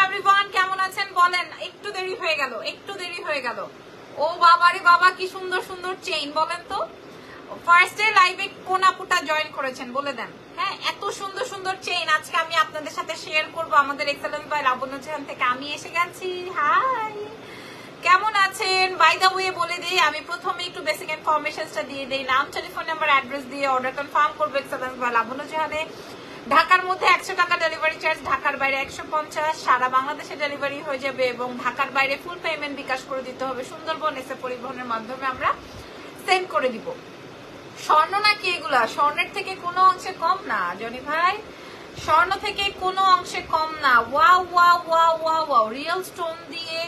Everyone, কেমন আছেন বলেন? একটু দেরি হয়ে গেল। ও বাবারে বাবা, কি সুন্দর সুন্দর চেইন, বলেন তো ফার্স্টে লাইভে কোন আপুটা জয়েন করেছেন বলে দেন। হ্যাঁ, এত সুন্দর সুন্দর চেইন আজকে আমি আপনাদের সাথে শেয়ার করব আমাদের এক্সেলেন্স বাই লাবণ্য জাহান থেকে। আমি এসে গেছি। হাই, কেমন আছেন? বাই দা ওয়ে বলে দিই, আমি প্রথমে একটু বেসিক ইনফরমেশনটা দিয়ে দেই। নাম, টেলিফোন নাম্বার, অ্যাড্রেস দিয়ে অর্ডার কনফার্ম করবো এক্সেলেন্স বাই লাবণ্য জাহানে। ঢাকার মধ্যে 100 টাকা ডেলিভারি চার্জ, ঢাকার বাইরে 150, সারা বাংলাদেশে ডেলিভারি হয়ে যাবে এবং ঢাকার বাইরে ফুল পেমেন্ট বিকাশ করে দিতে হবে। সুন্দরবন এসে পরিবহনের মাধ্যমে আমরা সেন্ড করে দিব। স্বর্ণ নাকি এগুলা? স্বর্ণের থেকে কোনো অংশে কম না জনি ভাই, স্বর্ণ থেকে কোনো অংশে কম না। Wow wow wow wow wow, real stone দিয়ে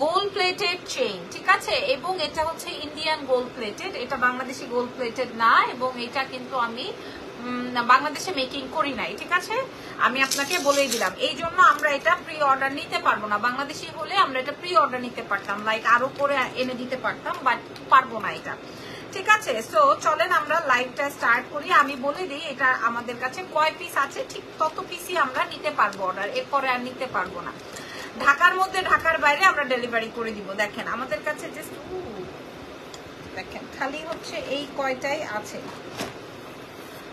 গোল্ড প্লেটেড চেইন, ঠিক আছে? এবং এটা হচ্ছে ইন্ডিয়ান গোল্ড প্লেটেড, এটা বাংলাদেশি গোল্ড প্লেটেড না। এবং এটা কিন্তু আমি বাংলাদেশে মেকিং করি নাই, ঠিক আছে? আমি আপনাকে বলেই দিলাম। এই জন্য আমরা এটা প্রি অর্ডার নিতে পারবো না। বাংলাদেশি হলে আমরা এটা প্রি অর্ডার নিতে পারতাম, লাইক আরো করে এনে দিতে পারতাম, বাট পারবো না এটা, ঠিক আছে? সো চলেন আমরা লাইভটা স্টার্ট করি। আমি বলে দিই এটা আমাদের কাছে কয় পিস আছে, ঠিক তত পিসই আমরা নিতে পারবো অর্ডার, এরপরে আর নিতে পারবো না। ঢাকার মধ্যে ঢাকার বাইরে আমরা ডেলিভারি করে দিব। দেখেন আমাদের কাছে জাস্ট দেখেন খালি হচ্ছে এই কয়টাই আছে,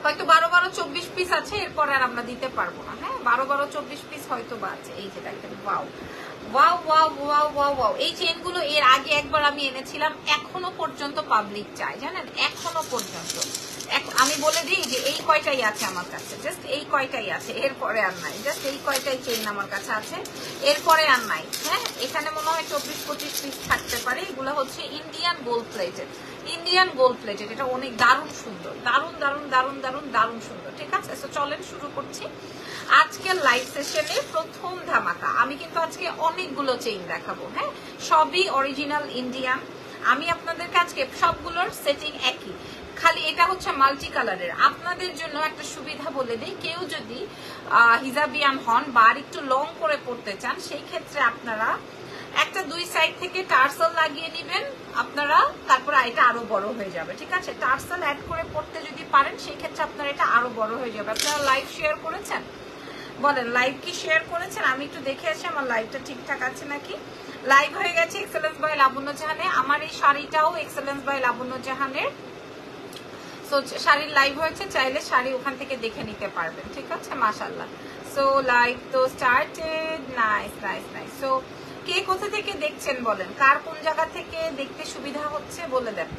হয়তো 12-24 পিস আছে, এরপর আর আমরা দিতে পারবো না। হ্যাঁ, 12-24 পিস হয়তো বা আছে। এই যে দেখেন, wow wow wow wow wow wow, এই চেনগুলো এর আগে একবার আমি এনেছিলাম, এখনো পর্যন্ত পাবলিক চাই, জানেন? এখনো পর্যন্ত আমি বলে দিই যে এই কয়টাই আছে আমার কাছে, জাস্ট এই কয়টাই আছে, এরপরে আর নাই। জাস্ট এই কয়টাই চেইন আমার কাছে আছে, এরপরে আর নাই। হ্যাঁ, এখানে মনে হয় 24-25 পিস থাকতে পারে। এগুলো হচ্ছে Indian gold plated, Indian gold plated. এটা অনেক দারুণ সুন্দর, দারুণ দারুণ দারুণ দারুণ দারুণ সুন্দর, ঠিক আছে? তো চলেন শুরু করছি আজকের লাইভ সেশনে প্রথম ধামাকা। আমি কিন্তু আজকে অনেকগুলো চেইন দেখাবো। হ্যাঁ, সবই অরিজিনাল ইন্ডিয়ান। আমি আপনাদেরকে আজকে সবগুলোর সেটিং একই, খালি এটা হচ্ছে মাল্টি কালারের। আপনাদের জন্য একটা সুবিধা বলে দিই, কেউ যদি হিজাবিয়ান হন বা একটু লং করে পড়তে চান, সেই ক্ষেত্রে আপনারা একটা দুই সাইড থেকে টার্সেল লাগিয়ে নেবেন আপনারা, তারপর এটা আরো বড় হয়ে যাবে, ঠিক আছে? টার্সেল অ্যাড করে পড়তে যদি পারেন, সেই ক্ষেত্রে আপনারা এটা আরো বড় হয়ে যাবে। আপনারা লাইভ শেয়ার করেছেন বলেন, লাইভ কি শেয়ার করেছেন? আমি একটু দেখে আসি আমার লাইভটা ঠিকঠাক আছে নাকি। লাইভ হয়ে গেছে এক্সেলেন্স বাই লাবণ্য জাহানে। আমার এই শাড়িটাও এক্সেলেন্স বাই লাবণ্য জাহানের। সো শাড়ির লাইভ হয়েছে, চাইলে শাড়ি ওখান থেকে দেখে নিতে পারবেন, ঠিক আছে? মাশাআল্লাহ। সো লাইভ তো started. Nice nice nice. So কে কোথা থেকে দেখছেন বলেন, কার কোন জায়গা থেকে দেখতে সুবিধা হচ্ছে বলে দেন,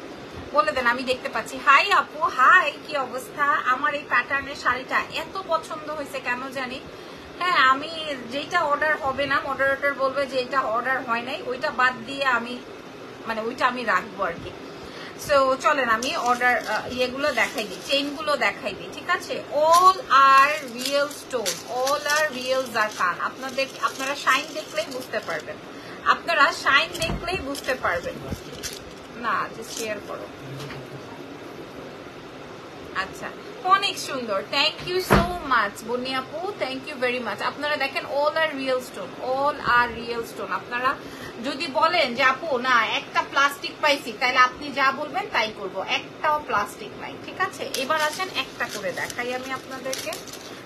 বলে দেন, আমি দেখতে পাচ্ছি। হাই আপু, হাই, কি অবস্থা? আমার এই প্যাটার্নের শাড়িটা এত পছন্দ হয়েছে কেন জানি। হ্যাঁ, আমি যেটা অর্ডার হবে না, মডারেটর বলবে যে এটা অর্ডার হয় নাই, ওইটা বাদ দিয়ে আমি মানে ওইটা আমি রাখবো আর কি। সো চলেন আমি অর্ডার ইয়েগুলো দেখাই দিই, চেইনগুলো দেখাই দিই, ঠিক আছে? অল আর রিয়েল স্টোন, অল আর রিয়েল জারকান। আপনারা শাইন দেখলেই বুঝতে পারবেন, আপনারা শাইন দেখলেই বুঝতে পারবেন। না, জাস্ট শেয়ার করো। আচ্ছা, অনেক সুন্দর, থ্যাংক ইউ সো মাচ বনি আপু, থ্যাংক ইউ ভেরি মাচ। আপনারা দেখেন অল আর রিয়েল স্টোন, অল আর রিয়েল স্টোন। আপনারা যদি বলেন যে আপু না একটা প্লাস্টিক পাইছি, তাহলে আপনি যা বলবেন তাই করব, একটাও প্লাস্টিক নাই, ঠিক আছে? এবার আসেন একটা করে দেখাই আমি আপনাদেরকে,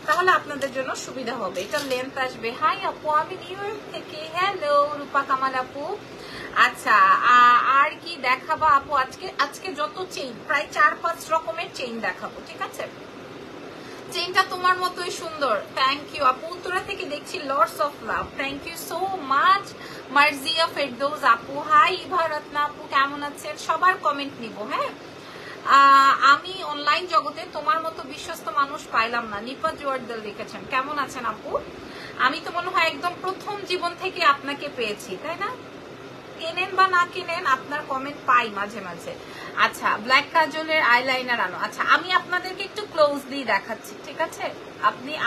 তাহলে আপনাদের জন্য সুবিধা হবে। এটা লেন্থ আসবে। হাই আপু, আমি নিউ ইয়র্ক থেকে। হ্যালো রূপা কামাল আপু। আচ্ছা, আর কি দেখাবো আপু? আজকে যত চেইন, প্রায় 4-5 রকমের চেইন দেখাবো, ঠিক আছে? চেইনটা তোমার মতোই সুন্দর, থ্যাংক ইউ আপু। উত্তরা থেকে দেখছি, lords of love, thank you so much. Marzia Ferdous আপু, হাই। ইভারত্না আপু, কেমন আছেন? সবার কমেন্ট নিব। হ্যাঁ, আমি অনলাইন জগতে তোমার মতো বিশ্বস্ত মানুষ পাইলাম না, নিপা জোয়ারদাল লিখেছেন। কেমন আছেন আপু? আমি তো মনে হয় একদম প্রথম জীবন থেকে আপনাকে পেয়েছি, তাই না? কেনেন বা না কেনেন, আপনার কমেন্ট পাই মাঝে মাঝে। আচ্ছা, ব্ল্যাক কাজলের আইলাইনার আনো। আচ্ছা, আমি আপনাদেরকে একটু ক্লোজলি দেখাচ্ছি, ঠিক আছে?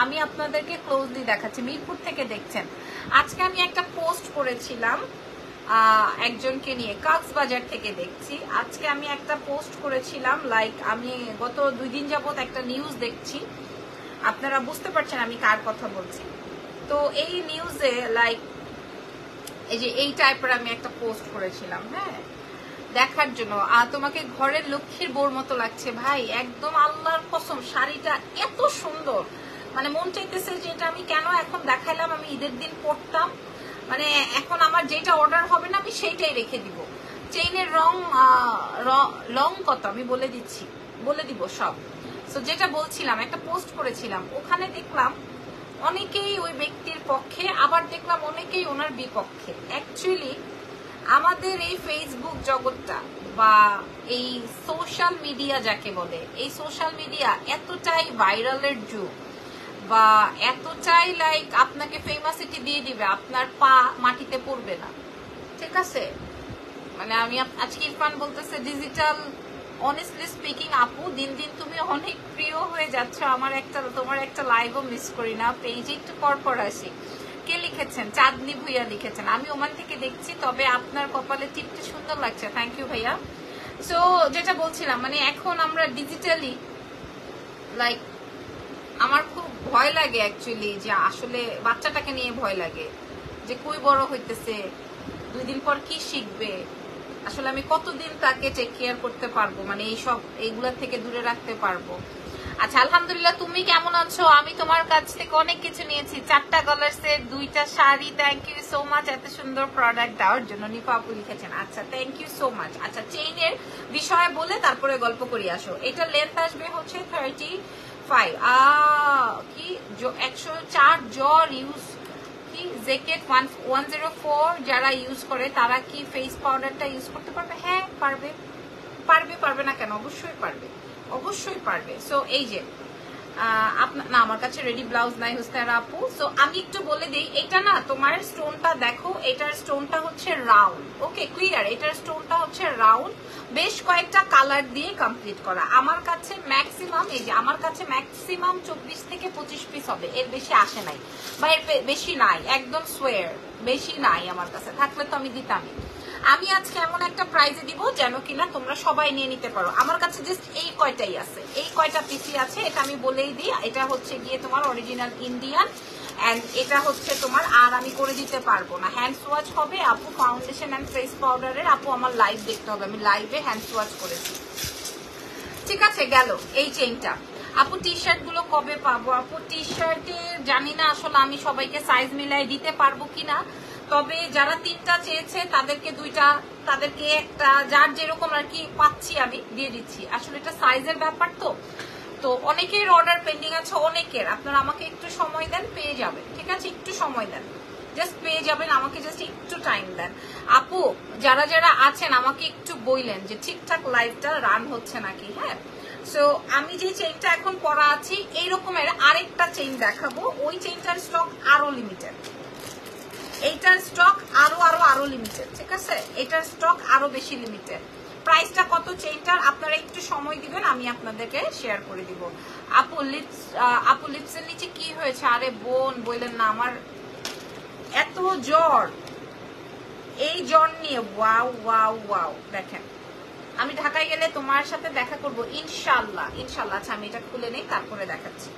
আমি আপনাদেরকে ক্লোজলি দেখাচ্ছি। মিরপুর থেকে দেখছেন। আজকে আমি একটা পোস্ট করেছিলাম একজনকে নিয়ে, কক্সবাজার থেকে দেখছি। আজকে আমি একটা পোস্ট করেছিলাম, লাইক আমি গত 2 দিন যাবত একটা নিউজ দেখছি, আপনারা বুঝতে পারছেন আমি কার কথা বলছি। তো এই নিউজে লাইক এই যে এই টাইপের আমি একটা পোস্ট করেছিলাম, হ্যাঁ, দেখার জন্য। তোমাকে ঘরের লক্ষ্মীর বউর মতো লাগছে ভাই, একদম আল্লাহর কসম। শাড়িটা এত সুন্দর, মানে মন চাইতেছে যেটা আমি কেন এখন দেখাইলাম, আমি ঈদের দিন পড়তাম, মানে এখন আমার যেটা অর্ডার হবে না আমি সেইটাই রেখে দিব। চেইনের রং কত আমি বলে দিব সব। তো যেটা বলছিলাম, একটা পোস্ট করেছিলাম, ওখানে দেখলাম অনেকেই ওই ব্যক্তির পক্ষে, আবার দেখলাম অনেকেই ওনার বিপক্ষে। অ্যাকচুয়ালি আমাদের এই ফেসবুক জগৎটা বা এই সোশ্যাল মিডিয়া যাকে বলে, এই সোশ্যাল মিডিয়া এতটাই ভাইরালের যুগ বা এতটাই লাইক আপনাকে ফেমাসিটি দিয়ে দিবে, আপনার পা মাটিতে পড়বে না, ঠিক আছে? মানে আমি আজকে ইরফান বলতেছে ডিজিটাল, অনেস্টলি স্পিকিং আপু দিন দিন তুমি অনেক প্রিয় হয়ে যাচ্ছ, তোমার একটা লাইভও মিস করি না, পেজে একটু পরপর আসি। কে লিখেছেন? চাঁদনি ভুইয়া লিখেছেন, আমি ওমান থেকে দেখছি, তবে আপনার কপালে টিপতে সুন্দর লাগছে, থ্যাংক ইউ ভাইয়া। সো যেটা বলছিলাম, মানে এখন আমরা ডিজিটালি লাইক, আমার খুব ভয় লাগে অ্যাকচুয়ালি, যে আসলে বাচ্চাটাকে নিয়ে ভয় লাগে যে কই বড় হইতেছে, 2 দিন পর কি শিখবে, আসলে আমি কতদিন তাকে টেক কেয়ার করতে পারবো, মানে এইগুলা থেকে দূরে রাখতে পারবো। আচ্ছা আলহামদুলিল্লাহ, তুমি কেমন আছো? আমি তোমার কাছ থেকে অনেক কিছু নিয়েছি, 4টা কালার সেট, 2টা sari, thank you so much এত সুন্দর প্রোডাক্ট দেওয়ার জন্য। নিপা আপু লিখেছেন, আচ্ছা থ্যাংক ইউ সো মাচ। আচ্ছা চেইনের বিষয়ে বলে তারপরে গল্প করি আসো। এটা লেন্থ আসবে হচ্ছে 35, কি 104 জর ইউজ কি জ্যাকেট 104 যারা ইউজ করে তারা কি ফেস পাউডারটা ইউজ করতে পারবে? হ্যাঁ পারবে না কেন? অবশ্যই পারবে। সো এই যে না, আমার কাছে রেডি ব্লাউজ নাই হুসনারা আপু। সো আমি একটু বলে দিই, এটা না তোমার স্টোনটা দেখো, এটার স্টোনটা হচ্ছে রাউন্ড, ওকে ক্লিয়ার? এটার স্টোনটা হচ্ছে রাউন্ড, বেশ কয়েকটা কালার দিয়ে কমপ্লিট করা। আমার কাছে ম্যাক্সিমাম, এই যে আমার কাছে ম্যাক্সিমাম 24 থেকে 25 পিস হবে, এর বেশি আসে নাই বা এর বেশি নাই, একদম সোয়ার বেশি নাই আমার কাছে, থাকলে তো আমি দিতামই। আমি আজকে এমন একটা প্রাইজে দিব যেন কিনা তোমরা সবাই নিয়ে নিতে পারো। আমার কাছে জাস্ট এই কয়টাই আছে, এই কয়টা পিসি আছে, এটা আমি বলেই দিই। এটা হচ্ছে গিয়ে তোমার অরিজিনাল ইন্ডিয়ান, এন্ড এটা হচ্ছে তোমার, আর আমি করে দিতে পারবো না। হ্যান্ড সোয়াচ হবে আপু, ফাউন্ডেশন এন্ড ফেস পাউডারের। আপু আমার লাইভ দেখতে হবে, আমি লাইভে হ্যান্ড সোয়াচ করেছি, ঠিক আছে? গেল এই চেইনটা। আপু টি শার্ট গুলো কবে পাবো? আপু টি শার্টের জানি না আসলে আমি সবাইকে সাইজ মিলাই দিতে পারবো কিনা, তবে যারা 3টা চেয়েছে তাদেরকে 2টা, তাদেরকে একটা, যার যেরকম আর কি পাচ্ছি আমি দিয়ে দিচ্ছি। আসলে এটা সাইজের ব্যাপার, তো অনেকের অর্ডার পেন্ডিং আছে, অনেকের। আপনারা আমাকে একটু সময় দেন, পেয়ে যাবেন, ঠিক আছে? একটু সময় দেন, জাস্ট পেয়ে যাবেন, আমাকে জাস্ট একটু টাইম দেন। আপু যারা যারা আছেন আমাকে একটু বললেন যে ঠিকঠাক লাইভটা রান হচ্ছে নাকি, হ্যাঁ? সো আমি যে চেইনটা এখন পরা আছি, এইরকমের আরেকটা চেইন দেখাবো, ওই চেইনটার স্টক আরো লিমিটেড, এইটার স্টক আরো লিমিটেড, ঠিক আছে? এটার স্টক আরো বেশি লিমিটেড। প্রাইসটা কত চেইনটার আপনারা একটু সময় দিবেন, আমি আপনাদেরকে শেয়ার করে দিব। আপু লিপসের নিচে কি হয়েছে? আরে বোন বললেন না, আমার এত জ্বর, এই জ্বর নিয়ে ওয়াও দেখেন, আমি ঢাকায় গেলে তোমার সাথে দেখা করব ইনশাল্লাহ। আচ্ছা আমি এটা খুলে নেই, তারপরে দেখাচ্ছি।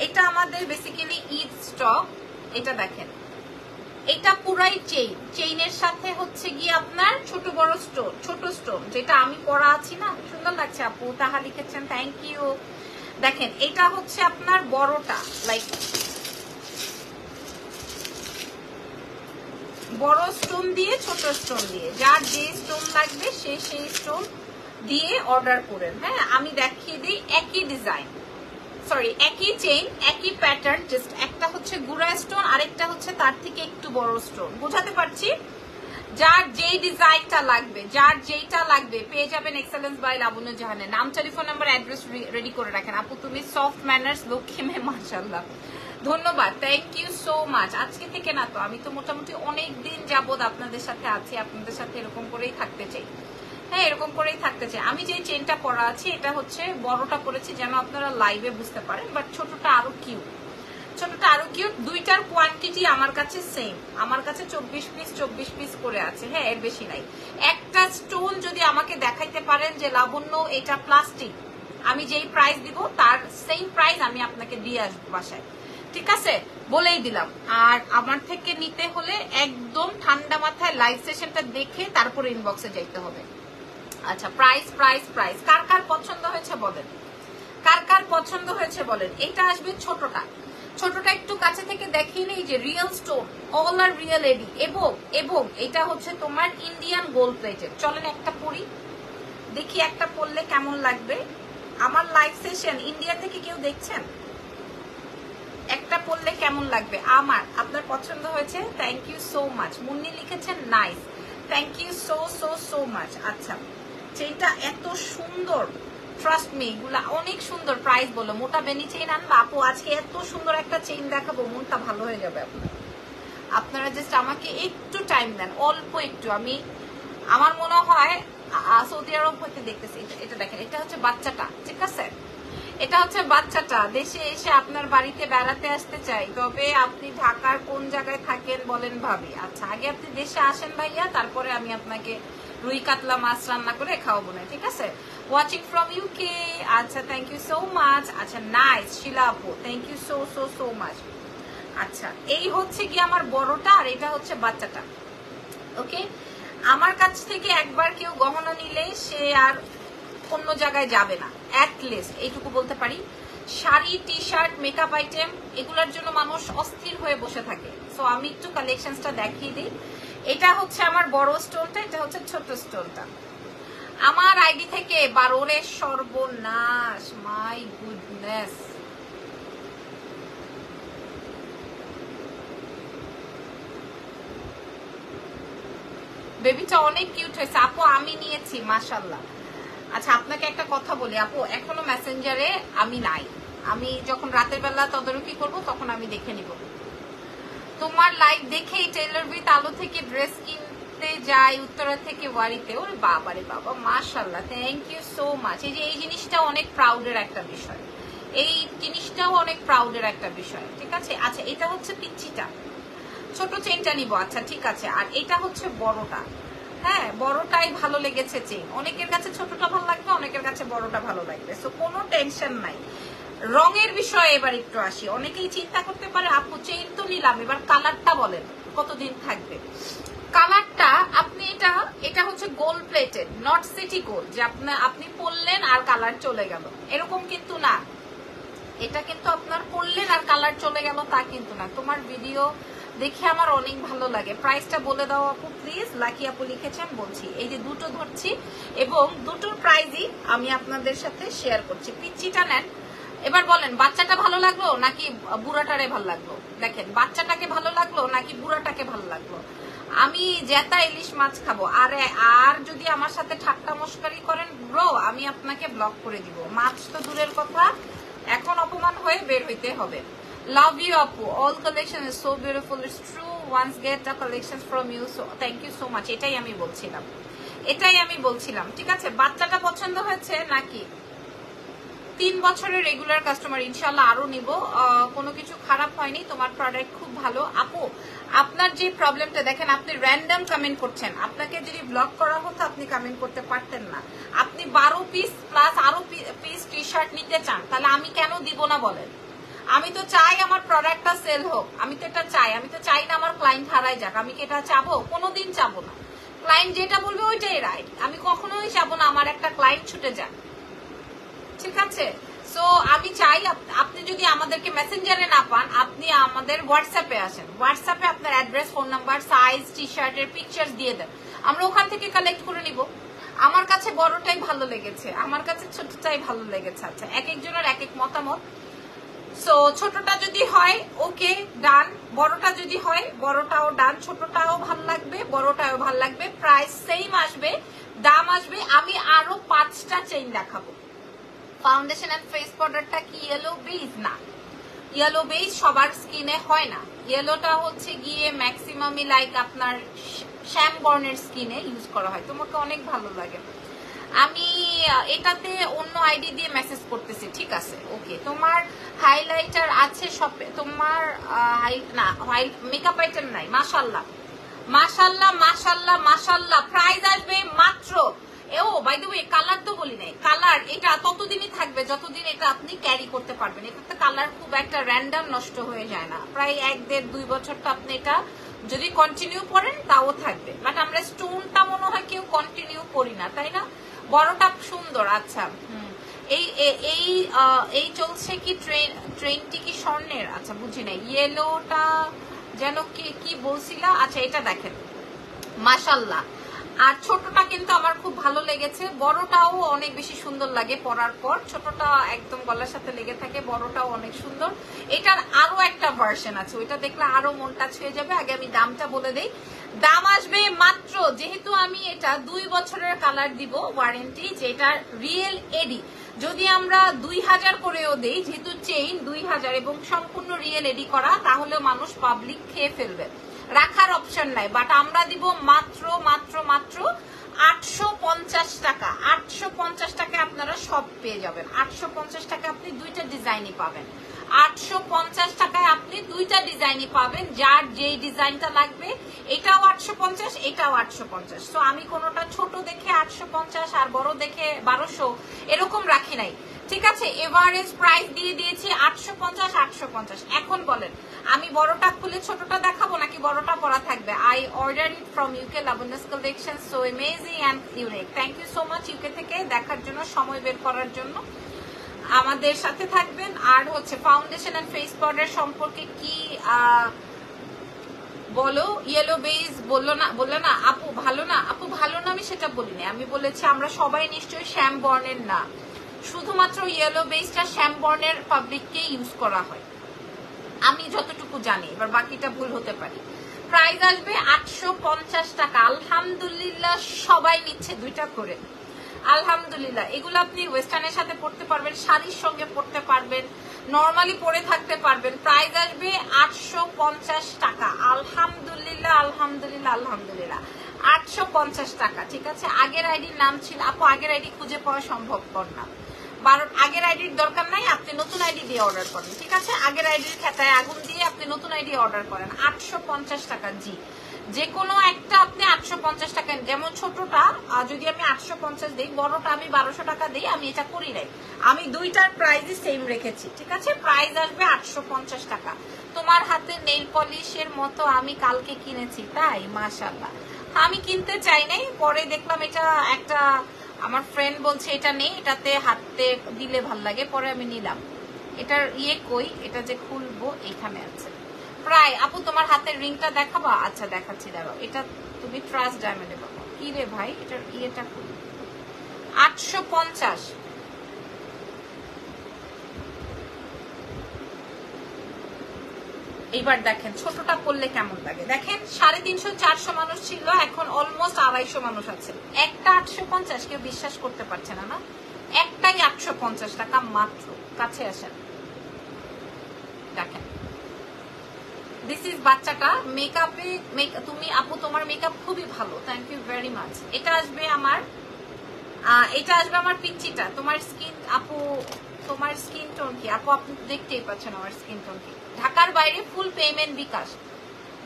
এটা আমাদের বেসিক্যালি ঈদ স্টক। এটা দেখেন, এটা পুরাই চেইনের সাথে হচ্ছে গিয়ে আপনার ছোট বড় স্টোন, ছোট স্টোন, যেটা আমি পরা আছি না, সুন্দর লাগছে আপু, তাহা লিখেছেন, থ্যাংক ইউ। দেখেন এটা হচ্ছে আপনার বড়টা, লাইক বড় স্টোন দিয়ে ছোট স্টোন দিয়ে, যার যে স্টোন লাগবে সেই স্টোন দিয়ে অর্ডার করেন। হ্যাঁ আমি দেখিয়ে দিই, একই ডিজাইন, সরি একই চেইন, একই প্যাটার্ন, জাস্ট একটা হচ্ছে গুড়া স্টোন, আরেকটা হচ্ছে তার থেকে একটু বড় স্টোন। বোঝাতে পারছি? যার যেই ডিজাইনটা লাগবে, যার যেইটা লাগবে পেয়ে যাবেন এক্সেলেন্স বাই লাবণ্য জাহানের। নাম, টেলিফোন নাম্বার, অ্যাড্রেস রেডি করে রাখেন। আপু তুমি সফট ম্যানার্স, লক্ষ্মী মেয়ে, মাশাআল্লাহ, ধন্যবাদ, থ্যাংক ইউ সো মাচ। আজকে থেকে না তো, আমি তো মোটামুটি অনেক দিন যাবত আপনাদের সাথে আছি, আপনাদের সাথে এরকম করেই থাকতে চাই। হ্যাঁ এরকম করেই থাকতে চাই। আমি যে চেইনটা পরা আছি এটা হচ্ছে বড়টা পরেছি যেন আপনারা লাইভে বুঝতে পারেন, বাট ছোটটা আরো কিউট, দুইটার কোয়ান্টিটি আমার কাছে সেম, আমার কাছে 24 পিস করে আছে। হ্যাঁ এর বেশি নাই। একটা স্টোন যদি আমাকে দেখাইতে পারেন যে লাবণ্য এটা প্লাস্টিক, আমি যেই প্রাইস দিব তার সেম প্রাইস আমি আপনাকে দিয়ে আসবো বাসায়, ঠিক আছে? বলেই দিলাম। আর আমার থেকে নিতে হলে একদম ঠান্ডা মাথায় লাইভ সেশনটা দেখে তারপরে ইনবক্সে যাইতে হবে, আচ্ছা প্রাইস প্রাইস প্রাইস কার কার পছন্দ হয়েছে বলেন, কার কার পছন্দ হয়েছে বলেন। এটা আসবে ছোটটা, ছোটটা একটু কাছে থেকে দেখিয়ে নেই যে রিয়েল স্টোন, অল আর রিয়েল এডি, এবং এবং এটা হচ্ছে তোমার ইন্ডিয়ান গোল্ড প্লেটেড। চলেন একটা পরি দেখি, একটা পরলে কেমন লাগবে। আমার লাইভ সেশন ইন্ডিয়া থেকে কেউ দেখছেন? একটা পরলে কেমন লাগবে আমার? আপনার পছন্দ হয়েছে? Thank you so much. Munni লিখেছেন nice, thank you so so so much. আচ্ছা চেইনটা এত সুন্দর, ট্রাস্ট মি এগুলা অনেক সুন্দর। প্রাইস বলো। মোটা বেনি চেইন আনবা আপু? আজকে এত সুন্দর একটা চেইন দেখাবো, মনটা ভালো হয়ে যাবে আপনার। আপনারা জাস্ট আমাকে একটু টাইম দেন, অল্প একটু। আমি আমার মনে হয় সৌদি আরব হইতে দেখতেছি। এটা দেখেন, এটা হচ্ছে বাচ্চাটা, ঠিক আছে? এটা হচ্ছে বাচ্চাটা। দেশে এসে আপনার বাড়িতে বেড়াতে আসতে চাই, তবে আপনি ঢাকার কোন জায়গায় থাকেন বলেন ভাবি। আচ্ছা আগে আপনি দেশে আসেন ভাইয়া, তারপরে আমি আপনাকে রুই কাতলা মাছ রান্না করে খাওয়াবো না, ঠিক আছে? ওয়াচিং ফ্রম ইউকে, আচ্ছা থ্যাংক ইউ সো মাচ। আচ্ছা নাইস শিলা আপু, thank you so so so much. আচ্ছা এই হচ্ছে কি আমার বড়টা, আর এটা হচ্ছে বাচ্চাটা। ওকে, আমার কাছ থেকে একবার কেউ গহনা নিলে সে আর অন্য জায়গায় যাবে না, অ্যাটলিস্ট এইটুকু বলতে পারি। Sari, T shirt, makeup item এগুলোর জন্য মানুষ অস্থির হয়ে বসে থাকে। সো আমি একটু কালেকশনসটা দেখিয়ে দিই। এটা হচ্ছে আমার বড় স্টোনটা, এটা হচ্ছে ছোট স্টোনটা। আমার আইডি থেকে 12 সর্বনাশ, মাই গুডনেস। বেবিটা অনেক কিউট হয়েছে আপু, আমি নিয়েছি মাশাআল্লাহ। আচ্ছা আপনাকে একটা কথা বলি আপু, এখনো মেসেঞ্জারে আমি নাই। আমি যখন রাতের বেলা তদারকি করব তখন আমি দেখে নিব। তোমার লাইভ দেখেই টেইলর উইথ আলো থেকে ড্রেস কিনতে যাই উত্তরা থেকে ওয়ারিতে। ওরে বাবা রে বাবা, মাশাআল্লাহ, থ্যাংক ইউ সো মাচ। এই যে এই জিনিসটা অনেক প্রাউডের একটা বিষয়, এই জিনিসটাও অনেক প্রাউডের একটা বিষয়, ঠিক আছে? আচ্ছা এটা হচ্ছে পিচ্চিটা, ছোট চেনটা নিব। আচ্ছা ঠিক আছে, আর এটা হচ্ছে বড়টা। হ্যাঁ বড়টাই ভালো লেগেছে চেন, অনেকের কাছে ছোটটা ভালো লাগবে, অনেকের কাছে বড়টা ভালো লাগবে। সো কোনো টেনশন নাই। রঙের বিষয়ে এবার একটু আসি। অনেকেই চিন্তা করতে পারে আপু চেইন তো নিলাম, এবার কালারটা বলেন কতদিন থাকবে। কালারটা আপনি এটা হচ্ছে gold plated, not city gold যে আপনি পরলেন আর কালার চলে গেল, এরকম কিন্তু না। এটা কিন্তু আপনার পরলেন আর কালার চলে গেল তা কিন্তু না। তোমার ভিডিও দেখে আমার অনেক ভালো লাগে। প্রাইসটা বলে দাও আপু প্লিজ। লাকি আপু লিখেছেন, বলছি। এই যে দুটো ধরছি এবং দুটোর প্রাইসই আমি আপনাদের সাথে শেয়ার করছি। পিচ্চিটা নেন। এবার বলেন বাচ্চাটা ভালো লাগলো নাকি বুড়াটারে ভালো লাগলো? দেখেন বাচ্চাটাকে ভালো লাগলো নাকি বুড়াটাকে ভালো লাগলো? আমি জেতা ইলিশ মাছ খাবো, আর যদি আমার সাথে ঠাট্টা মস্করি করেন ব্রো, আমি আপনাকে ব্লক করে দিব। মাছ তো দূরের কথা, এখন অপমান হয়ে বের হইতে হবে। Love you Apu, all collection is so beautiful, it's true, once get the collections from you, so thank you so much. এটাই আমি বলছিলাম, ঠিক আছে? বাচ্চাটা পছন্দ হয়েছে নাকি? 3 বছরের রেগুলার কাস্টমার, ইনশাআল্লাহ আরো নিব। কোনো কিছু খারাপ হয়নি, তোমার প্রোডাক্ট খুব ভালো। আপু আপনার যে প্রবলেমটা দেখেন, আপনি র্যান্ডম কমেন্ট করছেন। আপনাকে যদি ব্লক করা হতো আপনি কমেন্ট করতে পারতেন না। আপনি 12 পিস প্লাস আরো পিস টি শার্ট নিতে চান, তাহলে আমি কেন দিব না বলেন? আমি তো চাই আমার প্রোডাক্টটা সেল হোক, আমি তো এটা চাই। আমি তো চাই না আমার ক্লায়েন্ট হারাই যাক। আমি কি এটা চাবো? কোনোদিন চাবো না। ক্লায়েন্ট যেটা বলবে ওইটাই রাইট। আমি কখনোই চাবো না আমার একটা ক্লায়েন্ট ছুটে যাক, ঠিক আছে? সো আমি চাই আপনি যদি আমাদেরকে মেসেঞ্জারে না পান, আপনি আমাদের হোয়াটসঅ্যাপে আসেন। হোয়াটসঅ্যাপে আপনার অ্যাড্রেস, ফোন নাম্বার, সাইজ, টি শার্টের পিকচার্স দিয়ে দেন, আমরা ওখান থেকে কালেক্ট করে নিব। আমার কাছে বড়টাই ভালো লেগেছে, আমার কাছে ছোটটাই ভালো লেগেছে। আচ্ছা এক একজনের এক এক মতামত। সো ছোটটা যদি হয় ওকে ডান, বড়টা যদি হয় বড়টাও ডান, ছোটটাও ভালো লাগবে, বড়টাও ভালো লাগবে। প্রাইস সেম আসবে, দাম আসবে। আমি আরো 5টা চেইন দেখাবো। ফাউন্ডেশন এন্ড ফেস পাউডারটা কি ইয়েলো বেজ? না, ইয়েলো বেজ সবার স্কিনে হয় না। ইয়েলোটা হচ্ছে গিয়ে ম্যাক্সিমামই লাইক আপনার শ্যাম বর্ণের স্কিনে ইউজ করা হয়। তোমাকে অনেক ভালো লাগে। আমি এটাতে অন্য আইডি দিয়ে মেসেজ করতেছি, ঠিক আছে? ওকে, তোমার হাইলাইটার আছে শপে, তোমার মেকআপ আইটেম নাই। মাশাআল্লাহ মাশাআল্লাহ মাশাআল্লাহ মাশাআল্লাহ। প্রাইস আসবে মাত্র, ও বাই দ্য ওয়ে কালার তো বলি নাই। কালার এটা ততদিনই থাকবে যতদিন এটা আপনি ক্যারি করতে পারবেন। এটাতে কালার খুব একটা র্যান্ডম নষ্ট হয়ে যায় না। প্রায় 1-1.5-2 বছর তো আপনি এটা যদি কন্টিনিউ করেন তাও থাকবে। বাট আমরা স্টোনটা মনে হয় কেউ কন্টিনিউ করি না, তাই না? বড়টা সুন্দর। আচ্ছা এই এই এই চলছে কি ট্রেনটি কি স্বর্ণের? আচ্ছা বুঝি না, ইয়েলোটা যেন কি বলছিলা। আচ্ছা এটা দেখেন মাশাআল্লাহ। আর ছোটটা কিন্তু আমার খুব ভালো লেগেছে, বড়টাও অনেক বেশি সুন্দর লাগে পরার পর। ছোটটা একদম গলার সাথে লেগে থাকে, বড়টাও অনেক সুন্দর। এটার আরো একটা ভার্সন আছে, ওইটা দেখলে আরো মনটা ছুঁয়ে যাবে। আগে আমি দামটা বলে দেই। দাম আসবে মাত্র, যেহেতু আমি এটা 2 বছরের কালার দিব ওয়ারেন্টি, যেটা রিয়েল এডি। যদি আমরা 2000 করেও দেই, যেহেতু চেইন 2000 এবং সম্পূর্ণ রিয়েল এডি করা, তাহলে মানুষ পাবলিক খেয়ে ফেলবে, রাখার অপশন নাই। বাট আমরা দিব মাত্র মাত্র মাত্র 850 টাকা। 850 টাকায় আপনারা সব পেয়ে যাবেন। 850 টাকায় আপনি দুইটা ডিজাইনই পাবেন। 850 টাকায় আপনি দুইটা ডিজাইনই পাবেন, যার যেই ডিজাইনটা লাগবে। এটাও 850, এটাও 850। তো আমি কোনোটা ছোট দেখে 850 আর বড় দেখে 1200 এরকম রাখি নাই, ঠিক আছে। এভারেজ প্রাইস দিয়ে দিয়েছি 850 850। এখন বলেন আমি বড়টা খুলে ছোটটা দেখাবো নাকি বড়টা পরা থাকবে? I order it from UK Labonno's collection, so amazing and unique. Thank you so much UK থেকে দেখার জন্য, সময় বের করার জন্য। আমাদের সাথে থাকবেন। আর হচ্ছে ফাউন্ডেশন এন্ড ফেস পাউডার সম্পর্কে কি বলো? ইয়েলো বেজ বললো না আপু ভালো না। আপু ভালো না আমি সেটা বলিনি, আমি বলেছি আমরা সবাই নিশ্চয়ই শ্যাম বর্ণের না, শুধুমাত্র ইয়েলো বেজটা শ্যাম বর্ণের পাবলিককে ইউজ করা হয়, আমি যতটুকু জানি, এবার বাকিটা ভুল হতে পারি। প্রাইস আসবে 850 টাকা। আলহামদুলিল্লাহ সবাই নিচ্ছে দুইটা করে, আলহামদুলিল্লাহ। এগুলো আপনি ওয়েস্টার্নের সাথে পড়তে পারবেন, শাড়ির সঙ্গে পড়তে পারবেন, নর্মালি পরে থাকতে পারবেন। প্রাইস আসবে 850 টাকা। আলহামদুলিল্লাহ আলহামদুলিল্লাহ আলহামদুলিল্লাহ 850 টাকা, ঠিক আছে। আগের আইডির নাম ছিল আপু, আগের আইডি খুঁজে পাওয়া সম্ভবপর না। আগের আইডির দরকার নাই, আপনি নতুন আইডি দিয়ে অর্ডার করেন, ঠিক আছে। আগের আইডির খাতায় আগুন দিয়ে আপনি নতুন আইডি অর্ডার করেন। 850 টাকা, জি। যে কোনো একটা আপনি 850 টাকা, যেমন ছোটটা যদি আমি 850 দিই, বড়টা আমি 1200 টাকা দিই, আমি এটা করি নাই, আমি দুইটার প্রাইসই সেম রেখেছি, ঠিক আছে। প্রাইস আসবে 850 টাকা। তোমার হাতে নেইল পলিশের মতো আমি কালকে কিনেছি, তাই? মাশাআল্লাহ। আমি কিনতে চাই নাই, পরে দেখলাম এটা একটা আমার ফ্রেন্ড বলছে এটা নেই, এটাতে হাতে দিলে ভাল লাগে, পরে আমি নিলাম। এটার কই, এটা যে খুলবো এখানে আছে। প্রায় আপু তোমার হাতের রিংটা দেখাবা? আচ্ছা দেখাচ্ছি, দাঁড়াও। এটা তুমি ট্রাস্ট ডায়মন্ডে পাবো। কি রে ভাই, এটার ইয়েটা খুল। 850। এইবার দেখেন ছোটটা পড়লে কেমন লাগে, দেখেন। 350 400 মানুষ ছিল, এখন অলমোস্ট 250 মানুষ আছে। একটা 850, কেউ বিশ্বাস করতে পারছে না, না? একটাই 850 টাকা মাত্র। কাছে আসেন, দেখেন। দিস ইজ বাচ্চাটা মেকআপে। তুমি আপু তোমার মেকআপ খুবই ভালো, থ্যাংক ইউ ভেরি মাচ। এটা আসবে আমার পিচ্চিটা। তোমার স্কিন আপু, তোমার স্কিন টোন কি আপু? আপনি দেখতেই পাচ্ছেন আমার স্কিন টোন কি। ঢাকার বাইরে ফুল পেমেন্ট বিকাশ,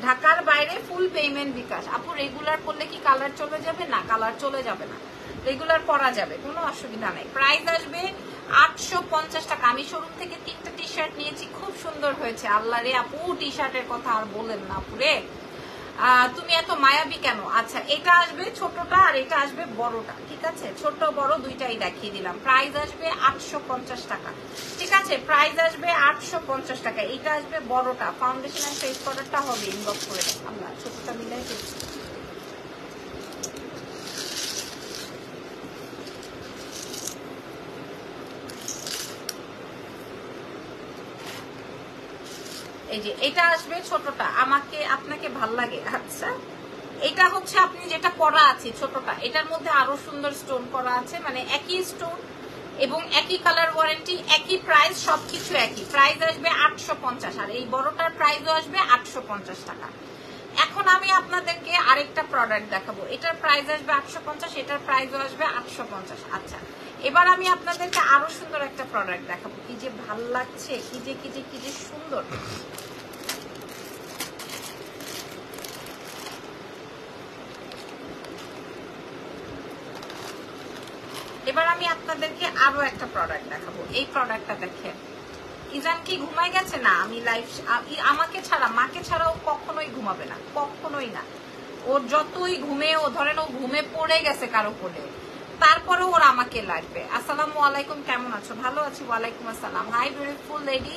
ঢাকার বাইরে ফুল পেমেন্ট বিকাশ। আপু রেগুলার করলে কি কালার চলে যাবে? না, কালার চলে যাবে না, রেগুলার পরা যাবে, কোনো অসুবিধা নেই। প্রাইস আসবে 850 টাকা। আমি শোরুম থেকে 3টা টি শার্ট নিয়েছি, খুব সুন্দর হয়েছে। আল্লাহ রে আপু, টি শার্টের কথা আর বলেন না আপুরে, তুমি এত মায়াবী কেন? আচ্ছা এটা আসবে ছোটটা আর এটা আসবে বড়টা, ঠিক আছে। ছোট বড় দুইটাই দেখিয়ে দিলাম। প্রাইস আসবে 850 টাকা, ঠিক আছে। প্রাইস আসবে 850 টাকা। এটা আসবে বড়টা, ফাউন্ডেশন এন্ড ফেস পাউডারটা হবে ইনবক্স করে দেন। আমরা ছোটটা মিলাই দিচ্ছি। এই যে এটা আসবে ছোটটা, আপনাকে ভাল লাগে? আচ্ছা এটা হচ্ছে আপনি যেটা করা আছে ছোটটা, এটার মধ্যে আরো সুন্দর স্টোন করা আছে, মানে একই স্টোন এবং একই কালার ওয়ারেন্টি, একই প্রাইস, সবকিছু একই। প্রাইস আসবে 850 আর এই বড়টার প্রাইসও আসবে 850 টাকা। এখন আমি আপনাদেরকে আরেকটা প্রোডাক্ট দেখাবো, এটার প্রাইস আসবে 850, এটার প্রাইসও আসবে 850। আচ্ছা এবার আমি আপনাদেরকে আরো সুন্দর একটা প্রোডাক্ট দেখাবো, কি যে ভাল লাগছে, কি যে সুন্দর। এবার আমি আপনাদেরকে আরো একটা প্রোডাক্ট দেখাবো। এই প্রোডাক্টটা দেখেন। ইজান কি ঘুমাই গেছে? না, আমি লাইফ, আমাকে ছাড়া, মাকে ছাড়া ও কখনোই ঘুমাবে না, কখনোই না। ওর যতই ঘুমে, ও ধরেন ও ঘুমে পড়ে গেছে কারো কোলে, তারপরেও ওর আমাকে লাগবে। আসসালামু আলাইকুম, কেমন আছো? ভালো আছি, ওয়ালাইকুম আসসালাম। হাই বিউটিফুল লেডি,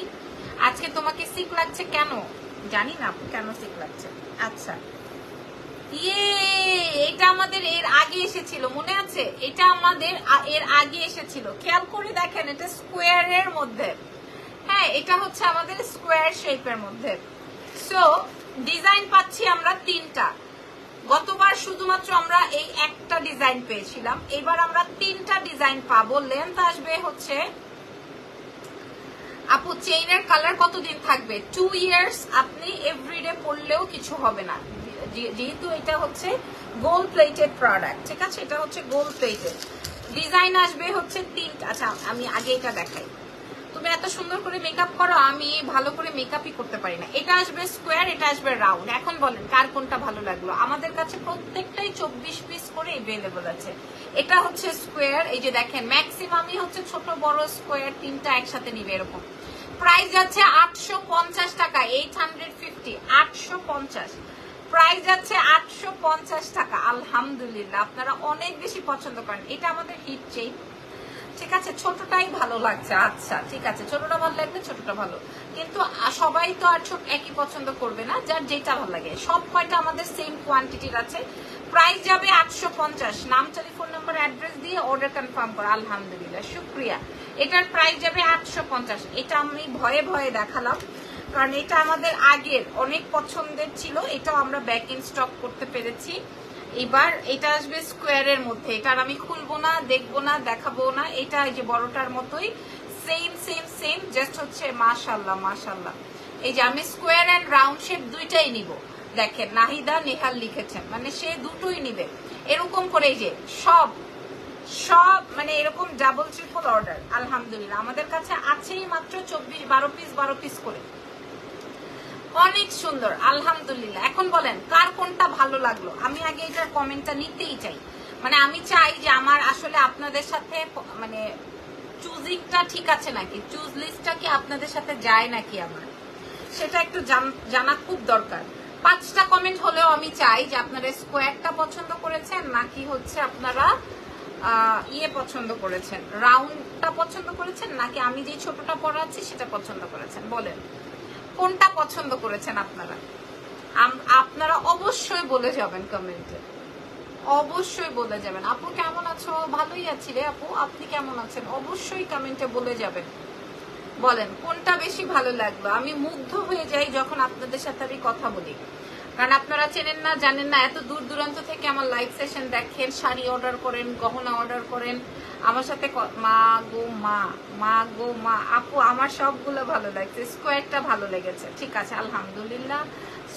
আজকে তোমাকে সিক লাগছে কেন? জানি না কেন সিক লাগছে। আচ্ছা, ইয়ে, এটা আমাদের এর আগে এসেছিল, মনে আছে? এটা আমাদের এর আগে এসেছিল, খেয়াল করে দেখেন, এটা স্কোয়ারের মধ্যে। হ্যাঁ, এটা হচ্ছে আমাদের স্কোয়ার শেপের মধ্যে। সো ডিজাইন পাচ্ছি আমরা 3টা। গতবার শুধুমাত্র আমরা এই একটা ডিজাইন পেয়েছিলাম, এবার আমরা 3টা ডিজাইন পাবো। লেন্থ আসবে হচ্ছে, আপু চেইনের কালার কতদিন থাকবে? 2 ইয়ার্স। আপনি এভরিডে পরলেও কিছু হবে না, যেহেতু এটা হচ্ছে গোল্ড প্লেটেড প্রোডাক্ট। ঠিক আছে, এটা হচ্ছে গোল্ড প্লেটেড। ডিজাইন আসবে হচ্ছে 3টা। আচ্ছা, আমি আগে এটা দেখাই। তুমি এত সুন্দর করে মেকআপ করো, আমি ভালো করে মেকআপই করতে পারি না। এটা আসবে স্কোয়ার, এটা আসবে রাউন্ড। এখন বলেন কার কোনটা ভালো লাগলো? আমাদের কাছে প্রত্যেকটাই 24 পিস করে अवेलेबल আছে। এটা হচ্ছে স্কোয়ার, এই যে দেখেন, ম্যাক্সিমামই হচ্ছে ছোট বড় স্কোয়ার 3টা একসাথে নিবে এরকম। প্রাইস যাচ্ছে 850 টাকা, 850, 850 প্রাইস যাচ্ছে 850 টাকা। আলহামদুলিল্লাহ, আপনারা অনেক বেশি পছন্দ করেন। এটা আমাদের হিট চেইন। ঠিক আছে, ছোটটাই ভালো লাগছে। আচ্ছা ঠিক আছে, ছোটটা ভালো লাগবে, ছোটটা ভালো, কিন্তু সবাই তো আর ছোট একই পছন্দ করবে না, যার যেটা ভালো লাগে। সব কয়টা আমাদের সেম কোয়ান্টিটির আছে। প্রাইস যাবে 850। নাম, টেলিফোন নাম্বার, অ্যাড্রেস দিয়ে অর্ডার কনফার্ম করো। আলহামদুলিল্লাহ, শুক্রিয়া। এটার প্রাইস যাবে 850। এটা আমি ভয়ে ভয়ে দেখালাম, কারণ এটা আমাদের আগের অনেক পছন্দের ছিল। এটাও আমরা ব্যাক ইন স্টক করতে পেরেছি। এবার এটা আসবে স্কোয়ারের মধ্যে। এটার আমি খুলবো না, দেখবো না, দেখাবো না। এটা এই যে বড়টার মতোই সেম সেম সেম, জাস্ট হচ্ছে মাশাআল্লাহ মাশাআল্লাহ। এই যে আমি স্কোয়ার এন্ড রাউন্ড শেপ দুইটাই নিব। দেখেন, নাহিদা নেহাল লিখেছেন, মানে সে দুটোই নিবে এরকম করে। এই যে সব সব মানে এরকম ডাবল ট্রিপল অর্ডার। আলহামদুলিল্লাহ, আমাদের কাছে আছেই মাত্র 12 পিস করে। অনেক সুন্দর, আলহামদুলিল্লাহ। এখন বলেন কার কোনটা ভালো লাগলো? আমি আগে এটার কমেন্টটা নিতেই চাই। মানে আমি চাই যে আমার আসলে আপনাদের সাথে মানে চুজিংটা ঠিক আছে নাকি, চুজ লিস্টটা কি আপনাদের সাথে যায় নাকি, আমার সেটা একটু জানা খুব দরকার। 5টা কমেন্ট হলেও আমি চাই যে আপনারা স্কোয়ারটা পছন্দ করেছেন নাকি হচ্ছে আপনারা ইয়ে পছন্দ করেছেন, রাউন্ডটা পছন্দ করেছেন, নাকি আমি যে ছোটটা পরাচ্ছি সেটা পছন্দ করেছেন। বলেন কোনটা পছন্দ করেছেন আপনারা? আপনারা অবশ্যই বলে যাবেন কমেন্টে, অবশ্যই বলে যাবেন। আপু কেমন আছো? ভালোই আছি রে আপু, আপনি কেমন আছেন? অবশ্যই কমেন্টে বলে যাবেন। বলেন কোনটা বেশি ভালো লাগলো। আমি মুগ্ধ হয়ে যাই যখন আপনাদের সাথে আমি কথা বলি, কারণ আপনারা চেনেন না, জানেন না, এত দূর দূরান্ত থেকে আমার লাইভ সেশন দেখেন, শাড়ি অর্ডার করেন, গহনা অর্ডার করেন আমার সাথে। মা গো মা, মা গো মা। আপু আমার সবগুলো ভালো লাগছে, স্কোয়ারটা ভালো লেগেছে। ঠিক আছে, আলহামদুলিল্লাহ।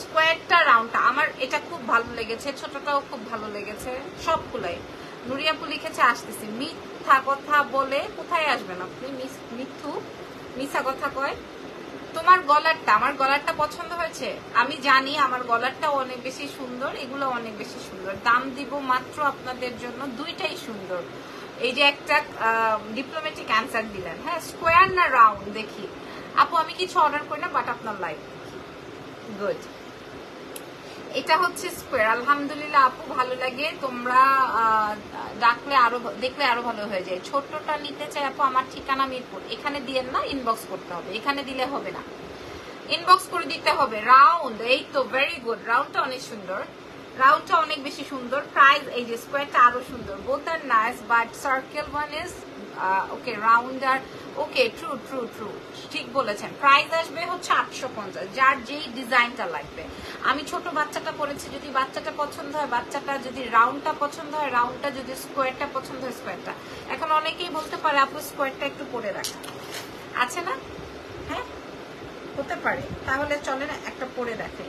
স্কোয়ারটা, রাউন্ডটা আমার এটা খুব ভালো লেগেছে, ছোটটাও খুব ভালো লেগেছে, সবগুলাই। নুরিয়াপু লিখেছে আসতেছি। মিথ্যা কথা বলে কোথায় আসবেন আপনি? মিথ্যু মিথ্যা কথা কয়। তোমার গলারটা, আমার গলারটা পছন্দ হয়েছে। আমি জানি আমার গলারটাও অনেক বেশি সুন্দর, এগুলো অনেক বেশি সুন্দর। দাম দিব মাত্র আপনাদের জন্য, দুইটাই সুন্দর। এই যে একটা ডিপ্লোম্যাটিক অ্যান্সার দিলেন। হ্যাঁ, স্কোয়ার না রাউন্ড দেখি। আপু আমি কিছু অর্ডার করি না, বাট আপনার লাইভ গুড। এটা হচ্ছে স্কোয়ার। আলহামদুলিল্লাহ আপু, ভালো লাগে। তোমরা ডাকলে আরো, দেখলে আরো ভালো হয়ে যায়। ছোটটা নিতে চাই আপু, আমার ঠিকানা মিরপুর। এখানে দিয়েন না, ইনবক্স করতে হবে, এখানে দিলে হবে না, ইনবক্স করে দিতে হবে। রাউন্ড, এই তো ভেরি গুড। রাউন্ডটা অনেক সুন্দর, রাউন্ডটা অনেক বেশি সুন্দর। প্রাইস, এই যে স্কোয়ারটা আরো সুন্দর। Both are nice, but circle one is okay, round are okay, true true true, ঠিক বলেছেন। প্রাইস আসবে হচ্ছে 850, যার যেই ডিজাইনটা লাগবে। আমি ছোট বাচ্চাটা পরেছি, যদি বাচ্চাটা পছন্দ হয় বাচ্চাটা, যদি রাউন্ডটা পছন্দ হয় রাউন্ডটা, যদি স্কোয়ারটা পছন্দ হয় স্কোয়ারটা। এখন অনেকেই বলতে পারে আপু স্কোয়ারটা একটু পরে রাখা আছে না? হ্যাঁ, হতে পারে। তাহলে চলে না একটা পরে দেখে।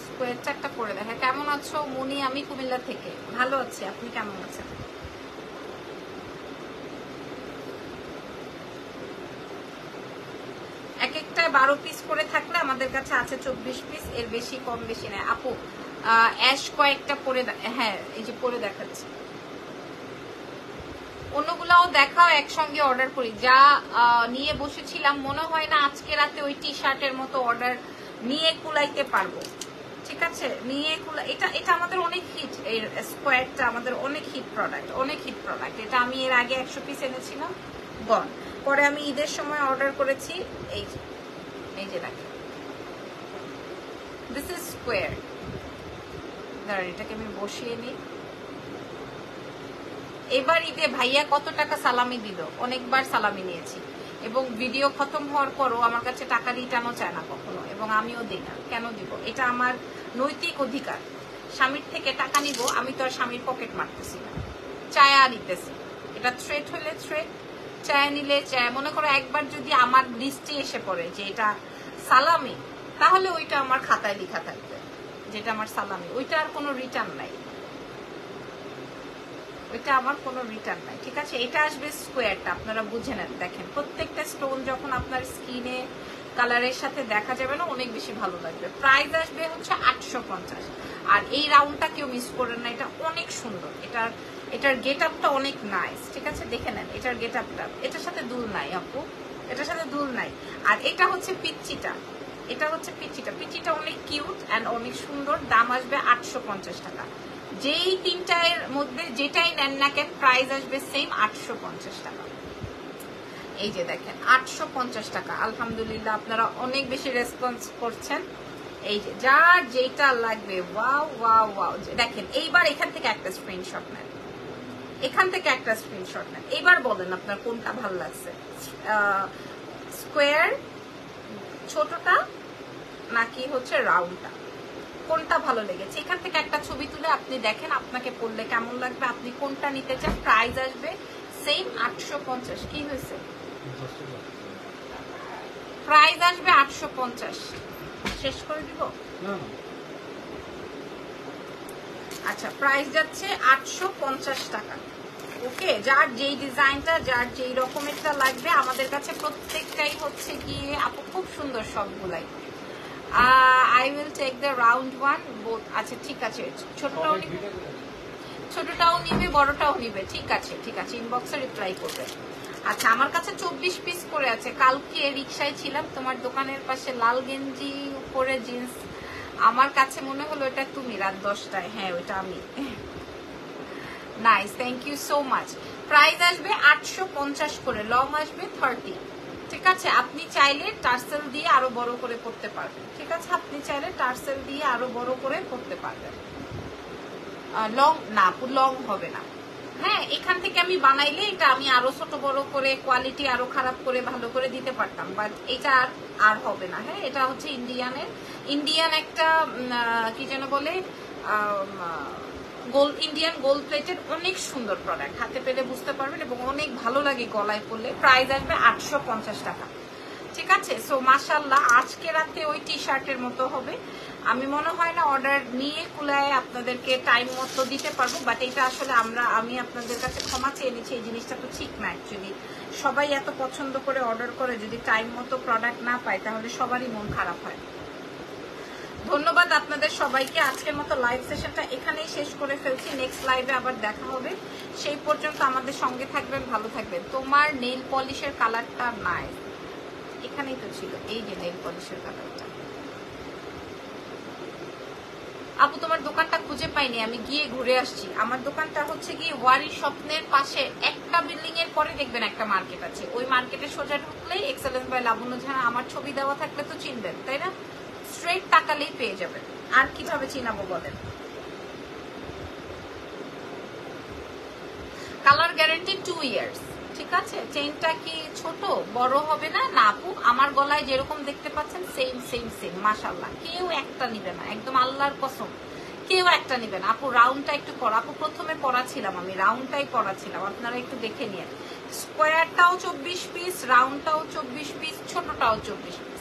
স্কোয়ারটা একটা পরে দেখে। কেমন আছো মনি? আমি কুমিল্লা থেকে ভালো আছি, আপনি কেমন আছেন? এক একটা 12 পিস করে থাকলে আমাদের কাছে আছে 24 পিস, এর বেশি কম বেশি নেই। আপু অ্যাশ কয়েকটা পরে, হ্যাঁ এই যে পরে দেখাচ্ছি। অন্যগুলাও দেখাও, একসঙ্গে অর্ডার করি। যা নিয়ে বসেছিলাম মনে হয় না আজকে রাতে ওই টি শার্টের মতো অর্ডার নিয়ে কুলাইতে পারবো। ঠিক আছে, নিয়ে এটা এটা আমাদের অনেক হিট, এই স্কোয়ারটা আমাদের অনেক হিট প্রোডাক্ট, অনেক হিট প্রোডাক্ট। এটা আমি এর আগে 100 পিস এনেছিলাম, গন। পরে আমি ঈদের সময় অর্ডার করেছি, এই যে দেখেন, দিস ইজ স্কোয়ার। দাঁড়ান, এটাকে আমি বসিয়ে নিই। এবার ঈদে ভাইয়া কত টাকা সালামি দিল, অনেকবার সালামি নিয়েছি, এবং ভিডিও খতম হওয়ার পরও আমার কাছে টাকা রিটার্নও চায় না কখনো, এবং আমিও দিই না। কেন দিব? এটা আমার নৈতিক অধিকার। স্বামীর থেকে টাকা নিব, আমি তো আর স্বামীর পকেট মারতেছি না, চায়া নিতেছি। এটা থ্রেট হলে থ্রেট, চায়া নিলে চায়া। মনে করো একবার যদি আমার লিস্টে এসে পড়ে যে এটা সালামি, তাহলে ওইটা আমার খাতায় লেখা থাকবে যেটা আমার সালামি, ওইটা আর কোনো রিটার্ন নাই, ওইটা আমার কোনো রিটার্ন নাই। ঠিক আছে, এটা আসবে স্কোয়ারটা, আপনারা বুঝে নেন। দেখেন প্রত্যেকটা স্টোন যখন আপনার স্কিনে কালারের সাথে দেখা যাবে না, অনেক বেশি ভালো লাগবে। প্রাইস আসবে হচ্ছে 850। আর এই রাউন্ডটা কেউ মিস করেন না, এটা অনেক সুন্দর। এটার গেট আপটা অনেক নাইস। ঠিক আছে, দেখে নেন এটার গেট আপটা, এটার সাথে দুল নাই আপু, এটার সাথে দুল নাই। আর এটা হচ্ছে পিচ্চিটা, এটা হচ্ছে পিচ্চিটা, পিচ্চিটা অনেক কিউট অ্যান্ড অনেক সুন্দর। দাম আসবে 850 টাকা। যেই তিনটার মধ্যে যেটাই নেন না কেন, প্রাইস আসবে সেম 850 টাকা। এই যে দেখেন 850 টাকা। আলহামদুলিল্লাহ, আপনারা অনেক বেশি রেসপন্স করছেন। এই যে যার যেটা লাগবে, ওয়াও ওয়াও ওয়াও। দেখেন এইবার এখান থেকে একটা স্ক্রিনশট নেন, এখান থেকে একটা স্ক্রিনশট নেন। এইবার বলেন আপনার কোনটা ভালো লাগছে, স্কোয়ার ছোটটা নাকি হচ্ছে রাউন্ডটা, কোনটা ভালো লেগেছে? এখান থেকে একটা ছবি তুলে আপনি দেখেন আপনাকে পড়লে কেমন লাগবে, আপনি কোনটা নিতে চান। প্রাইস আসবে সেম 850। কি হয়েছে? প্রাইস আসবে 850। শেষ করে দিব? আচ্ছা, প্রাইস যাচ্ছে 850 টাকা। ওকে, যার যেই ডিজাইনটা, যার যেই রকমেরটা লাগবে, আমাদের কাছে প্রত্যেকটাই হচ্ছে গিয়ে আপু খুব সুন্দর সবগুলাই। I will take the round one both. আচ্ছা ঠিক আছে, ছোটটাও নিবে, বড়টাও নিবে। ঠিক আছে ঠিক আছে, ইনবক্সে রিপ্লাই করবে। আচ্ছা, আমার কাছে 24 পিস করে আছে। কালকে রিকশায় ছিলাম, তোমার দোকানের পাশে লাল গেঞ্জি উপরে জিন্স, আমার কাছে মনে হলো এটা তুমি রাত 10টায়। হ্যাঁ, ওইটা আমি। Nice, thank you so much. Price আসবে 850 করে, লং আসবে 30। ঠিক আছে, আপনি চাইলে টার্সেল দিয়ে আরো বড় করে করতে পারবেন। ঠিক আছে, আপনি চাইলে টার্সেল দিয়ে আরো বড় করে করতে পারবেন। লং না, লং হবে না। হ্যাঁ, এখান থেকে আমি বানাইলে এটা আমি আরো ছোট বড় করে, কোয়ালিটি আরো খারাপ করে ভালো করে দিতে পারতাম, বাট এটা আর হবে না। হ্যাঁ, এটা হচ্ছে ইন্ডিয়ান একটা কি যেন বলে, গোল্ড, ইন্ডিয়ান গোল্ড প্লেটেড, অনেক সুন্দর প্রোডাক্ট। হাতে পেলে বুঝতে পারবেন, এবং অনেক ভালো লাগে গলায় পরলে। প্রাইস আসবে 850 টাকা। ঠিক আছে, সো মাশাআল্লাহ, আজকে রাতে ওই টি শার্টের মতো হবে। আমি মনে হয় না অর্ডার নিয়ে কুলায় আপনাদেরকে টাইম মতো দিতে পারবো, বাট এটা আসলে আমি আপনাদের কাছে ক্ষমা চেয়ে নিচ্ছি। এই জিনিসটা তো ঠিক না অ্যাকচুয়ালি। সবাই এত পছন্দ করে অর্ডার করে, যদি টাইম মতো প্রোডাক্ট না পায় তাহলে সবারই মন খারাপ হয়। ধন্যবাদ আপনাদের সবাইকে। আজকের মতো লাইভ সেশনটা এখানেই শেষ করে ফেলছি। নেক্সট লাইভে আবার দেখা হবে, সেই পর্যন্ত আমাদের সঙ্গে থাকবেন, ভালো থাকবেন। তোমার নেইল পলিশের কালারটা নাই, এখানেই তো ছিল, এই যে নেইল পলিশের কালারটা। আপু, তোমার দোকানটা খুঁজে পাইনি, আমি গিয়ে ঘুরে আসছি। আমার দোকানটা হচ্ছে গিয়ে ওয়ারি স্বপ্নের পাশে, একটা বিল্ডিং এর পরে দেখবেন একটা মার্কেট আছে, ওই মার্কেটে সোজা ঢুকলেই এক্সেলেন্স বাই লাবণ্য ঝাড়া। আমার ছবি দেওয়া থাকলে তো চিনবেন, তাই না? স্ট্রেট তাকালেই পেয়ে যাবেন। আর কিভাবে চিনাবো বলেন? Colour guarantee 2 years. ঠিক আছে, চেইনটা কি ছোট বড় হবে না? না আপু, আমার গলায় যেরকম দেখতে পাচ্ছেন সেম সেম সেম। মাশাআল্লাহ, কেউ একটা নিবে না, একদম আল্লাহর কসম, কেউ একটা নিবে না। আপু রাউন্ডটা একটু পরা, আপু প্রথমে পরা ছিলাম, আমি রাউন্ডটাই পরা ছিলাম, আপনারা একটু দেখে নিন। স্কোয়ারটাও 24 পিস, রাউন্ডটাও 24 পিস, ছোটটাও 24 পিস।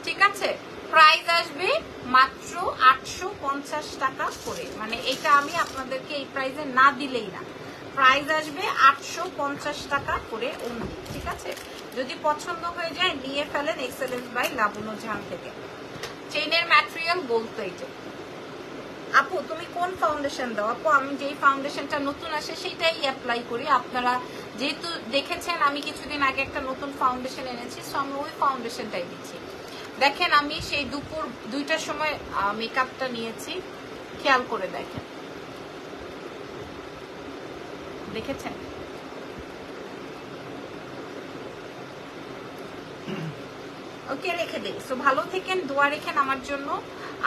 ঠিক আছে, প্রাইস আসবে মাত্র 850 টাকা করে। মানে এটা আমি আপনাদেরকে এই প্রাইসে না দিলেই না। প্রাইস আসবে 850 টাকা করে অনলি। ঠিক আছে, যদি পছন্দ হয়ে যায় নিয়ে ফেলেন এক্সেলেন্স বাই লাবণ্য ঝান থেকে। চেইনের ম্যাটেরিয়াল গোল্ড প্লেটেড। আপু তুমি কোন ফাউন্ডেশন দাও? আপু আমি যেই ফাউন্ডেশনটা নতুন আসে সেটাই অ্যাপ্লাই করি। আপনারা যেহেতু দেখেছেন আমি কিছুদিন আগে একটা নতুন ফাউন্ডেশন এনেছি, সো আমি ওই ফাউন্ডেশনটাই দিচ্ছি। দেখেন আমি সেই দুপুর 2টার সময় মেকআপটা নিয়েছি, খেয়াল করে দেখেন, দেখেছেন? ওকে, রেখে দেই। সো ভালো থেকেন, দোয়া রেখেন আমার জন্য।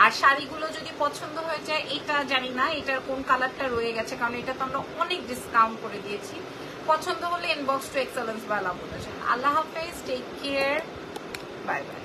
আর শাড়িগুলো যদি পছন্দ হয়ে যায়, এটা জানি না এটার কোন কালারটা রয়ে গেছে, কারণ এটা তো আমরা অনেক ডিসকাউন্ট করে দিয়েছি। পছন্দ হলে ইনবক্স টু এক্সেলেন্স বা লাভ। আল্লাহ হাফেজ, টেক কেয়ার, বাই বাই।